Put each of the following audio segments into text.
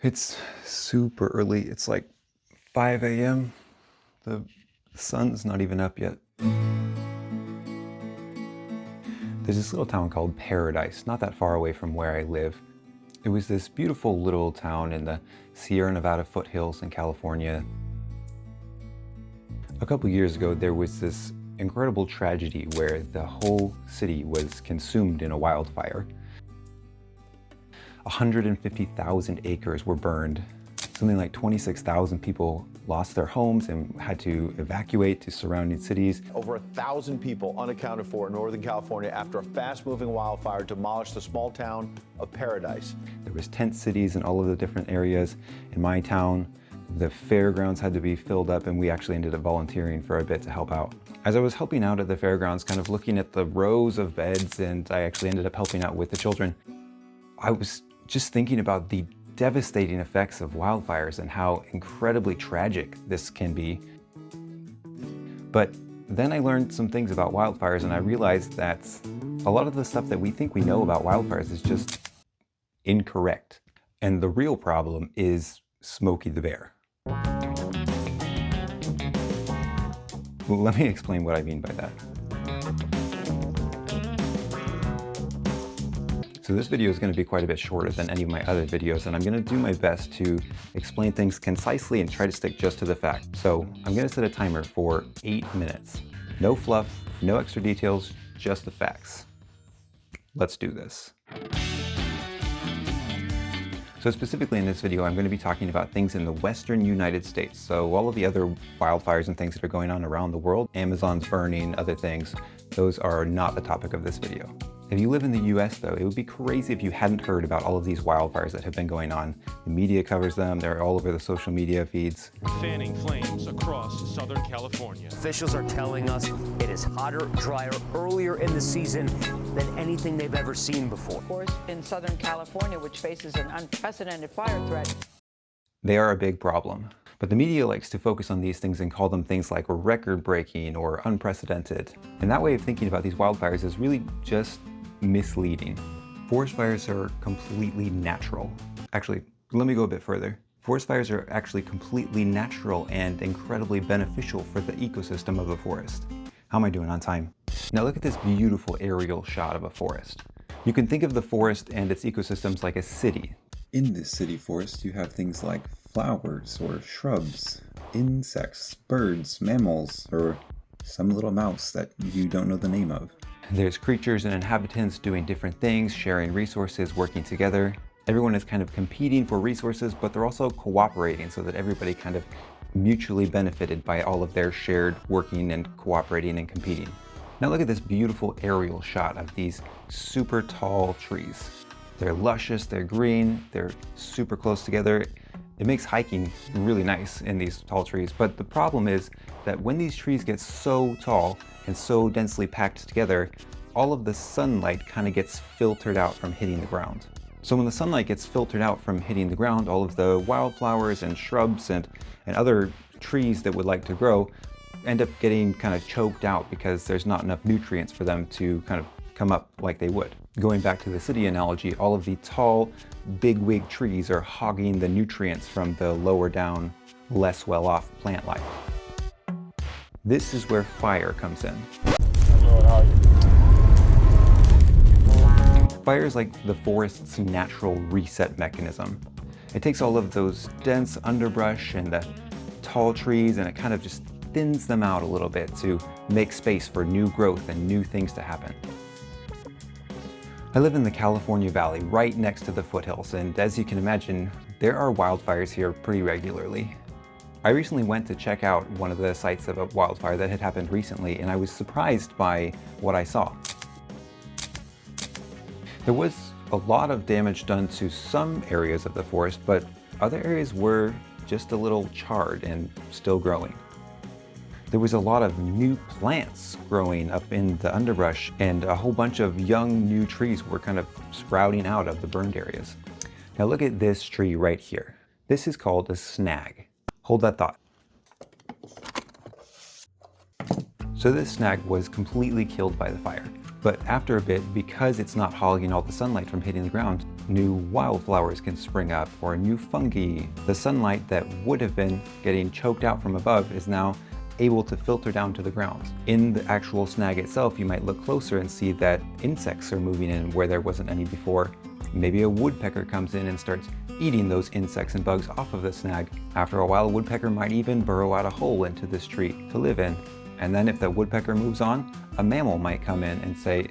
It's super early. It's like 5 a.m. The sun's not even up yet. There's this little town called Paradise, not that far away from where I live. It was this beautiful little town in the Sierra Nevada foothills in California. A couple years ago, there was this incredible tragedy where the whole city was consumed in a wildfire. 150,000 acres were burned. Something like 26,000 people lost their homes and had to evacuate to surrounding cities. Over 1,000 people unaccounted for in Northern California after a fast-moving wildfire demolished the small town of Paradise. There was tent cities in all of the different areas. In my town, the fairgrounds had to be filled up, and we actually ended up volunteering for a bit to help out. As I was helping out at the fairgrounds, kind of looking at the rows of beds, and I actually ended up helping out with the children, I was just thinking about the devastating effects of wildfires and how incredibly tragic this can be. But then I learned some things about wildfires, and I realized that a lot of the stuff that we think we know about wildfires is just incorrect. And the real problem is Smokey the Bear. Well, let me explain what I mean by that. So this video is going to be quite a bit shorter than any of my other videos, and I'm going to do my best to explain things concisely and try to stick just to the facts. So I'm going to set a timer for 8 minutes. No fluff, no extra details, just the facts. Let's do this. So specifically in this video, I'm going to be talking about things in the Western United States. So all of the other wildfires and things that are going on around the world, Amazon's burning, other things, those are not the topic of this video. If you live in the US though, it would be crazy if you hadn't heard about all of these wildfires that have been going on. The media covers them, they're all over the social media feeds. Fanning flames across Southern California. Officials are telling us it is hotter, drier, earlier in the season than anything they've ever seen before. Of course, in Southern California, which faces an unprecedented fire threat. They are a big problem. But the media likes to focus on these things and call them things like record-breaking or unprecedented. And that way of thinking about these wildfires is really just misleading. Forest fires are completely natural. Actually, let me go a bit further. Forest fires are actually completely natural and incredibly beneficial for the ecosystem of the forest. How am I doing on time? Now look at this beautiful aerial shot of a forest. You can think of the forest and its ecosystems like a city. In this city forest, you have things like flowers or shrubs, insects, birds, mammals, or some little mouse that you don't know the name of. There's creatures and inhabitants doing different things, sharing resources, working together. Everyone is kind of competing for resources, but they're also cooperating so that everybody kind of mutually benefited by all of their shared working and cooperating and competing. Now look at this beautiful aerial shot of these super tall trees. They're luscious, they're green, they're super close together. It makes hiking really nice in these tall trees, but the problem is that when these trees get so tall and so densely packed together, all of the sunlight kind of gets filtered out from hitting the ground. So when the sunlight gets filtered out from hitting the ground, all of the wildflowers and shrubs and other trees that would like to grow end up getting kind of choked out because there's not enough nutrients for them to kind of come up like they would. Going back to the city analogy, all of the tall, bigwig trees are hogging the nutrients from the lower down, less well-off plant life. This is where fire comes in. Fire is like the forest's natural reset mechanism. It takes all of those dense underbrush and the tall trees and it kind of just thins them out a little bit to make space for new growth and new things to happen. I live in the California Valley, right next to the foothills, and as you can imagine, there are wildfires here pretty regularly. I recently went to check out one of the sites of a wildfire that had happened recently, and I was surprised by what I saw. There was a lot of damage done to some areas of the forest, but other areas were just a little charred and still growing. There was a lot of new plants growing up in the underbrush, and a whole bunch of young new trees were kind of sprouting out of the burned areas. Now look at this tree right here. This is called a SNAG. Hold that thought. So this SNAG was completely killed by the fire. But after a bit, because it's not hogging all the sunlight from hitting the ground, new wildflowers can spring up or new fungi. The sunlight that would have been getting choked out from above is now able to filter down to the ground. In the actual snag itself, you might look closer and see that insects are moving in where there wasn't any before. Maybe a woodpecker comes in and starts eating those insects and bugs off of the snag. After a while, a woodpecker might even burrow out a hole into this tree to live in. And then if the woodpecker moves on, a mammal might come in and say,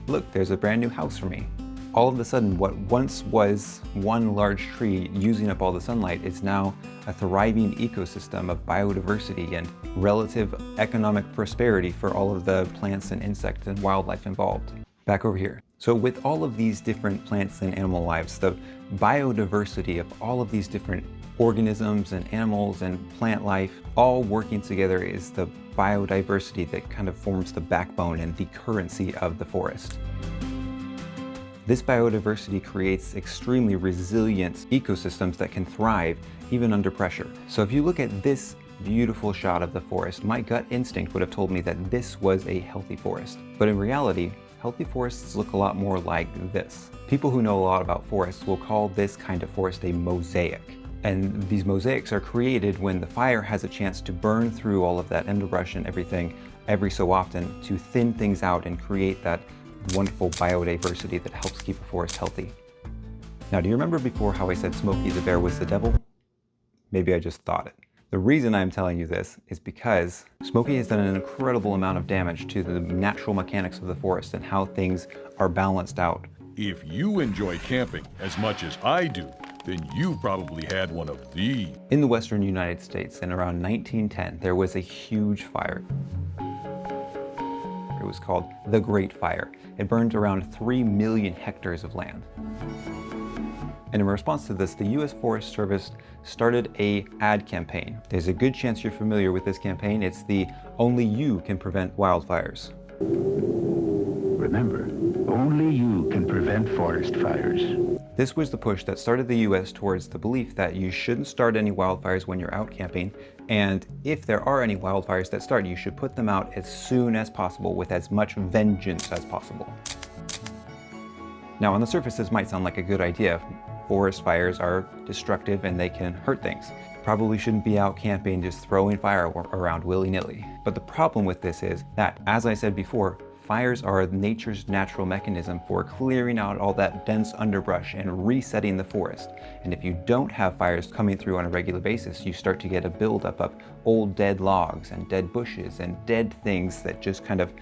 look, there's a brand new house for me. All of a sudden, what once was one large tree using up all the sunlight is now a thriving ecosystem of biodiversity and relative economic prosperity for all of the plants and insects and wildlife involved. Back over here. So with all of these different plants and animal lives, the biodiversity of all of these different organisms and animals and plant life all working together is the biodiversity that kind of forms the backbone and the currency of the forest. This biodiversity creates extremely resilient ecosystems that can thrive even under pressure. So if you look at this beautiful shot of the forest, my gut instinct would have told me that this was a healthy forest. But in reality, healthy forests look a lot more like this. People who know a lot about forests will call this kind of forest a mosaic. And these mosaics are created when the fire has a chance to burn through all of that underbrush and everything every so often to thin things out and create that wonderful biodiversity that helps keep a forest healthy. Now, do you remember before how I said Smokey the Bear was the devil? Maybe I just thought it. The reason I'm telling you this is because Smokey has done an incredible amount of damage to the natural mechanics of the forest and how things are balanced out. If you enjoy camping as much as I do, then you probably had one of these. In the western United States in around 1910, there was a huge fire. It was called the Great Fire. It burned around 3 million hectares of land. And in response to this, the U.S. Forest Service started an ad campaign. There's a good chance you're familiar with this campaign. It's the Only You Can Prevent Wildfires. Remember, only you can prevent forest fires. This was the push that started the U.S. towards the belief that you shouldn't start any wildfires when you're out camping, and if there are any wildfires that start, you should put them out as soon as possible with as much vengeance as possible. Now, on the surface, this might sound like a good idea. Forest fires are destructive and they can hurt things. Probably shouldn't be out camping just throwing fire around willy-nilly. But the problem with this is that, as I said before, fires are nature's natural mechanism for clearing out all that dense underbrush and resetting the forest. And if you don't have fires coming through on a regular basis, you start to get a buildup of old dead logs and dead bushes and dead things that just kind of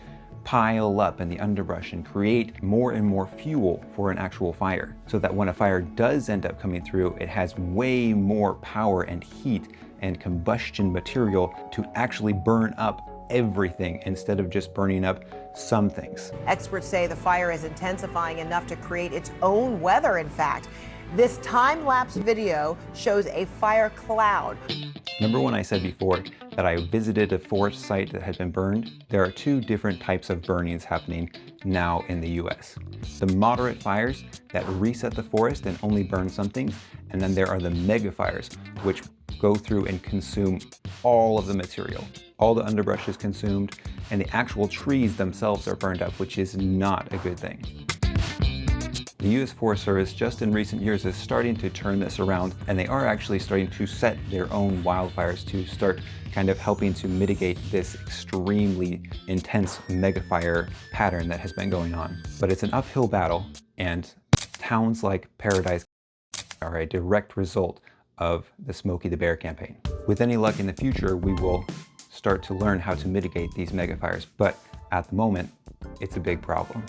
pile up in the underbrush and create more and more fuel for an actual fire. So that when a fire does end up coming through, it has way more power and heat and combustion material to actually burn up everything instead of just burning up some things. Experts say the fire is intensifying enough to create its own weather, in fact. This time-lapse video shows a fire cloud. Remember when I said before that I visited a forest site that had been burned? There are two different types of burnings happening now in the US. The moderate fires that reset the forest and only burn some things, and then there are the megafires, which go through and consume all of the material. All the underbrush is consumed, and the actual trees themselves are burned up, which is not a good thing. The U.S. Forest Service just in recent years is starting to turn this around, and they are actually starting to set their own wildfires to start kind of helping to mitigate this extremely intense megafire pattern that has been going on. But it's an uphill battle, and towns like Paradise are a direct result of the Smokey the Bear campaign. With any luck in the future, we will start to learn how to mitigate these megafires, but at the moment, it's a big problem.